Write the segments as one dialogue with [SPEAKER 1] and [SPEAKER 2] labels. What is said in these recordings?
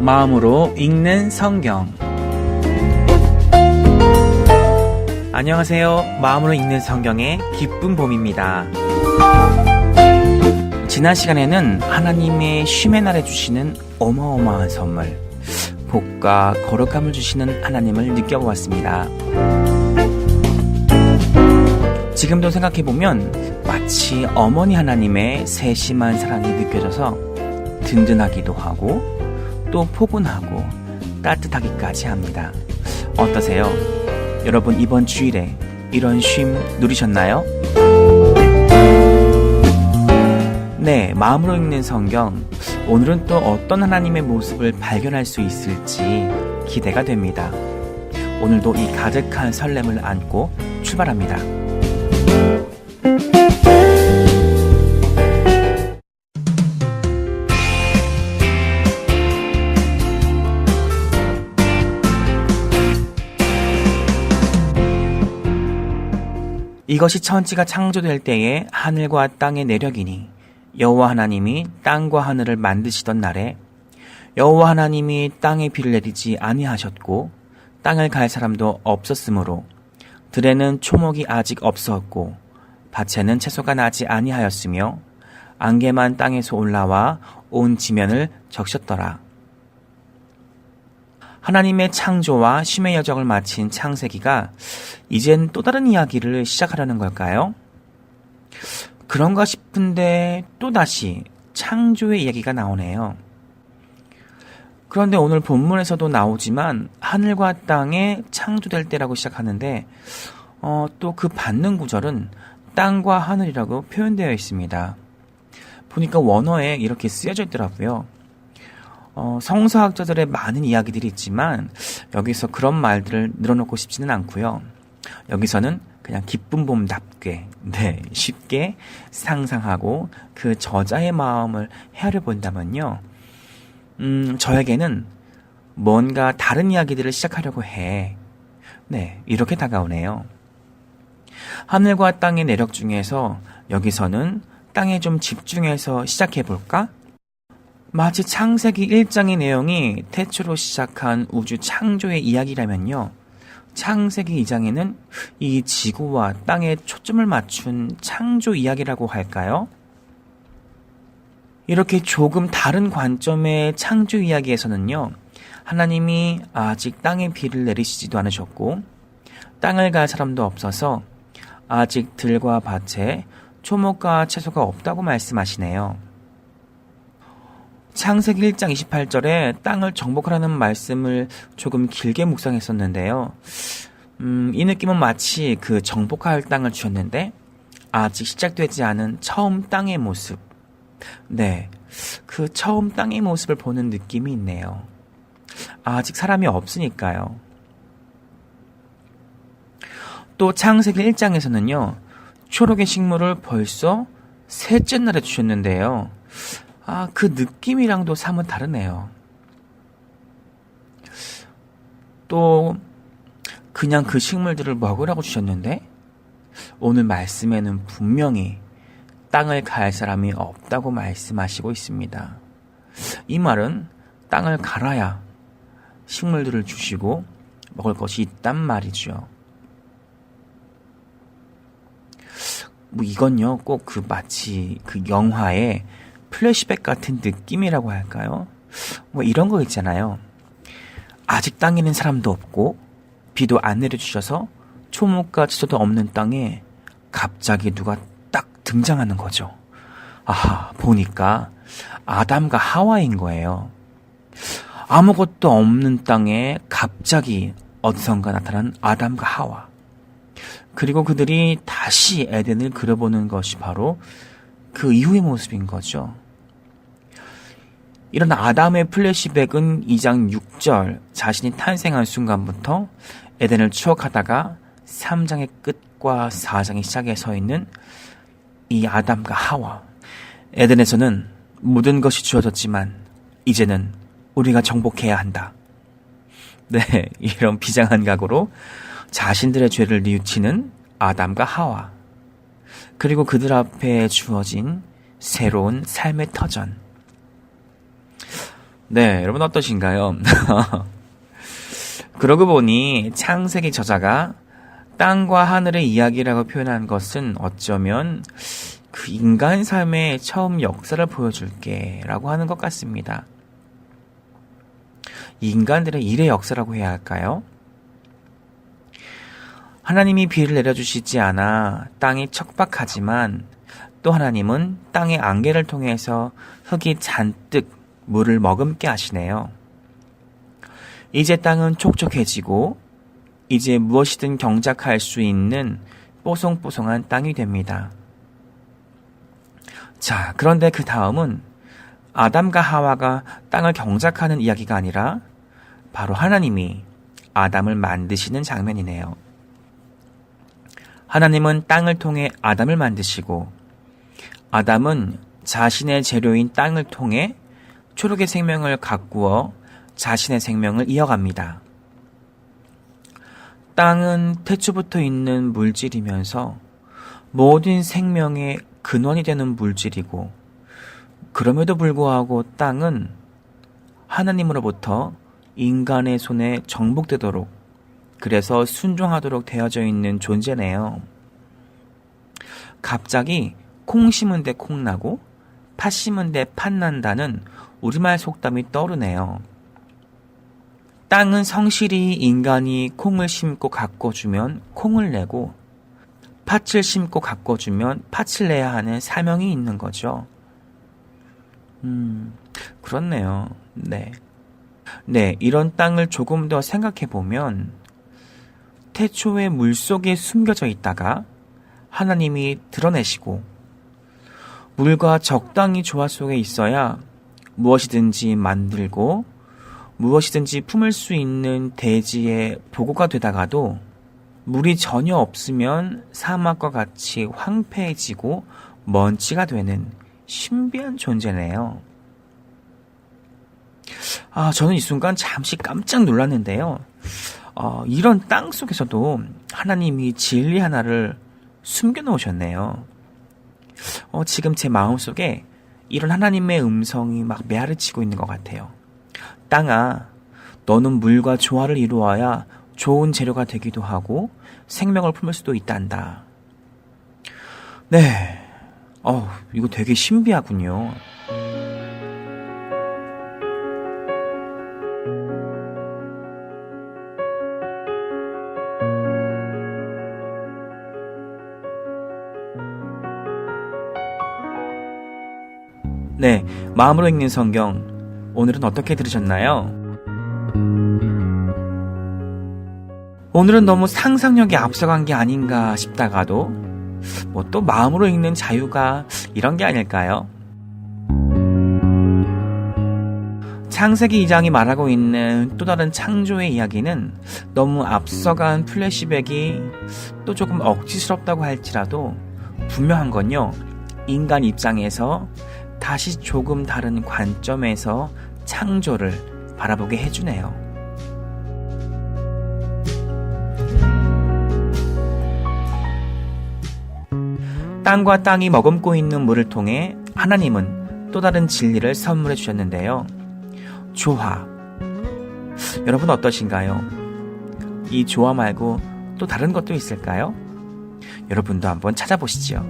[SPEAKER 1] 마음으로 읽는 성경. 안녕하세요. 마음으로 읽는 성경의 기쁜 봄입니다. 지난 시간에는 하나님의 쉼의 날에 주시는 어마어마한 선물, 복과 거룩함을 주시는 하나님을 느껴보았습니다. 지금도 생각해보면 마치 어머니 하나님의 세심한 사랑이 느껴져서 든든하기도 하고 또 포근하고 따뜻하기까지 합니다. 어떠세요? 여러분 이번 주일에 이런 쉼 누리셨나요? 네, 마음으로 읽는 성경, 오늘은 또 어떤 하나님의 모습을 발견할 수 있을지 기대가 됩니다. 오늘도 이 가득한 설렘을 안고 출발합니다. 이것이 천지가 창조될 때에 하늘과 땅의 내력이니 여호와 하나님이 땅과 하늘을 만드시던 날에 여호와 하나님이 땅에 비를 내리지 아니하셨고 땅을 갈 사람도 없었으므로 들에는 초목이 아직 없었고 밭에는 채소가 나지 아니하였으며 안개만 땅에서 올라와 온 지면을 적셨더라. 하나님의 창조와 쉼의 여정을 마친 창세기가 이젠 또 다른 이야기를 시작하려는 걸까요? 그런가 싶은데 또다시 창조의 이야기가 나오네요. 그런데 오늘 본문에서도 나오지만 하늘과 땅의 창조될 때라고 시작하는데 또 그 받는 구절은 땅과 하늘이라고 표현되어 있습니다. 보니까 원어에 이렇게 쓰여져 있더라고요. 성서학자들의 많은 이야기들이 있지만 여기서 그런 말들을 늘어놓고 싶지는 않고요. 여기서는 그냥 기쁜 봄답게 쉽게 상상하고 그 저자의 마음을 헤아려 본다면요. 저에게는 뭔가 다른 이야기들을 시작하려고 해. 이렇게 다가오네요. 하늘과 땅의 내력 중에서 여기서는 땅에 좀 집중해서 시작해 볼까? 마치 창세기 1장의 내용이 태초로 시작한 우주 창조의 이야기라면요. 창세기 2장에는 이 지구와 땅에 초점을 맞춘 창조 이야기라고 할까요? 이렇게 조금 다른 관점의 창조 이야기에서는요. 하나님이 아직 땅에 비를 내리시지도 않으셨고 땅을 갈 사람도 없어서 아직 들과 밭에 초목과 채소가 없다고 말씀하시네요. 창세기 1장 28절에 땅을 정복하라는 말씀을 조금 길게 묵상했었는데요. 이 느낌은 마치 그 정복할 땅을 주셨는데 아직 시작되지 않은 처음 땅의 모습. 그 처음 땅의 모습을 보는 느낌이 있네요. 아직 사람이 없으니까요. 또 창세기 1장에서는요. 초록의 식물을 벌써 셋째 날에 주셨는데요. 그 느낌이랑도 사뭇 다르네요. 또 그냥 그 식물들을 먹으라고 주셨는데 오늘 말씀에는 분명히 땅을 갈 사람이 없다고 말씀하시고 있습니다. 이 말은 땅을 갈아야 식물들을 주시고 먹을 것이 있단 말이죠. 이건요 꼭 마치 그 영화의 플래시백 같은 느낌이라고 할까요? 이런 거 있잖아요. 아직 땅에는 사람도 없고 비도 안 내려주셔서 초목과 채소도 없는 땅에 갑자기 누가 딱 등장하는 거죠. 보니까 아담과 하와인 거예요. 아무것도 없는 땅에 갑자기 어디선가 나타난 아담과 하와. 그리고 그들이 다시 에덴을 그려보는 것이 바로 그 이후의 모습인 거죠. 이런 아담의 플래시백은 2장 6절 자신이 탄생한 순간부터 에덴을 추억하다가 3장의 끝과 4장의 시작에 서 있는 이 아담과 하와. 에덴에서는 모든 것이 주어졌지만 이제는 우리가 정복해야 한다. 이런 비장한 각오로 자신들의 죄를 뉘우치는 아담과 하와. 그리고 그들 앞에 주어진 새로운 삶의 터전. 네, 여러분 어떠신가요? 그러고 보니 창세기 저자가 땅과 하늘의 이야기라고 표현한 것은 어쩌면 그 인간 삶의 처음 역사를 보여줄게 라고 하는 것 같습니다. 인간들의 일의 역사라고 해야 할까요? 하나님이 비를 내려주시지 않아 땅이 척박하지만 또 하나님은 땅의 안개를 통해서 흙이 잔뜩 물을 머금게 하시네요. 이제 땅은 촉촉해지고 이제 무엇이든 경작할 수 있는 뽀송뽀송한 땅이 됩니다. 자, 그런데 그 다음은 아담과 하와가 땅을 경작하는 이야기가 아니라 바로 하나님이 아담을 만드시는 장면이네요. 하나님은 땅을 통해 아담을 만드시고 아담은 자신의 재료인 땅을 통해 초록의 생명을 가꾸어 자신의 생명을 이어갑니다. 땅은 태초부터 있는 물질이면서 모든 생명의 근원이 되는 물질이고 그럼에도 불구하고 땅은 하나님으로부터 인간의 손에 정복되도록 그래서 순종하도록 되어져 있는 존재네요. 갑자기 콩 심은 데 콩 나고 팥 심은 데 팥 난다는 우리말 속담이 떠오르네요. 땅은 성실히 인간이 콩을 심고 가꿔주면 콩을 내고 팥을 심고 가꿔주면 팥을 내야 하는 사명이 있는 거죠. 그렇네요. 네, 이런 땅을 조금 더 생각해 보면 태초에 물속에 숨겨져 있다가 하나님이 드러내시고 물과 적당히 조화 속에 있어야 무엇이든지 만들고 무엇이든지 품을 수 있는 대지의 보고가 되다가도 물이 전혀 없으면 사막과 같이 황폐해지고 먼지가 되는 신비한 존재네요. 저는 이 순간 잠시 깜짝 놀랐는데요. 이런 땅 속에서도 하나님이 진리 하나를 숨겨놓으셨네요. 지금 제 마음속에 이런 하나님의 음성이 막 메아리치고 있는 것 같아요. 땅아, 너는 물과 조화를 이루어야 좋은 재료가 되기도 하고 생명을 품을 수도 있단다. 네, 이거 되게 신비하군요. 네, 마음으로 읽는 성경. 오늘은 어떻게 들으셨나요? 오늘은 너무 상상력이 앞서간 게 아닌가 싶다가도 또 마음으로 읽는 자유가 이런 게 아닐까요? 창세기 2장이 말하고 있는 또 다른 창조의 이야기는 너무 앞서간 플래시백이 또 조금 억지스럽다고 할지라도 분명한 건요, 인간 입장에서 다시 조금 다른 관점에서 창조를 바라보게 해주네요. 땅과 땅이 머금고 있는 물을 통해 하나님은 또 다른 진리를 선물해 주셨는데요. 조화. 여러분 어떠신가요? 이 조화 말고 또 다른 것도 있을까요? 여러분도 한번 찾아보시죠.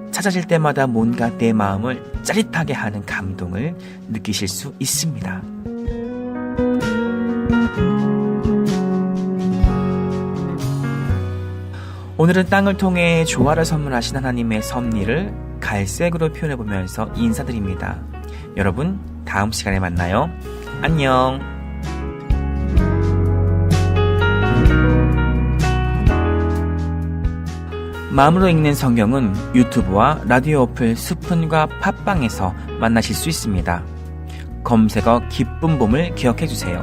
[SPEAKER 1] 찾아질 때마다 뭔가 내 마음을 짜릿하게 하는 감동을 느끼실 수 있습니다. 오늘은 땅을 통해 조화를 선물하신 하나님의 섭리를 갈색으로 표현해보면서 인사드립니다. 여러분, 다음 시간에 만나요. 안녕. 마음으로 읽는 성경은 유튜브와 라디오 어플 스푼과 팟빵에서 만나실 수 있습니다. 검색어 기쁜 봄을 기억해주세요.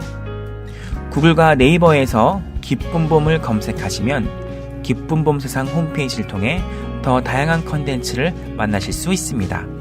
[SPEAKER 1] 구글과 네이버에서 기쁜 봄을 검색하시면 기쁜 봄 세상 홈페이지를 통해 더 다양한 컨텐츠를 만나실 수 있습니다.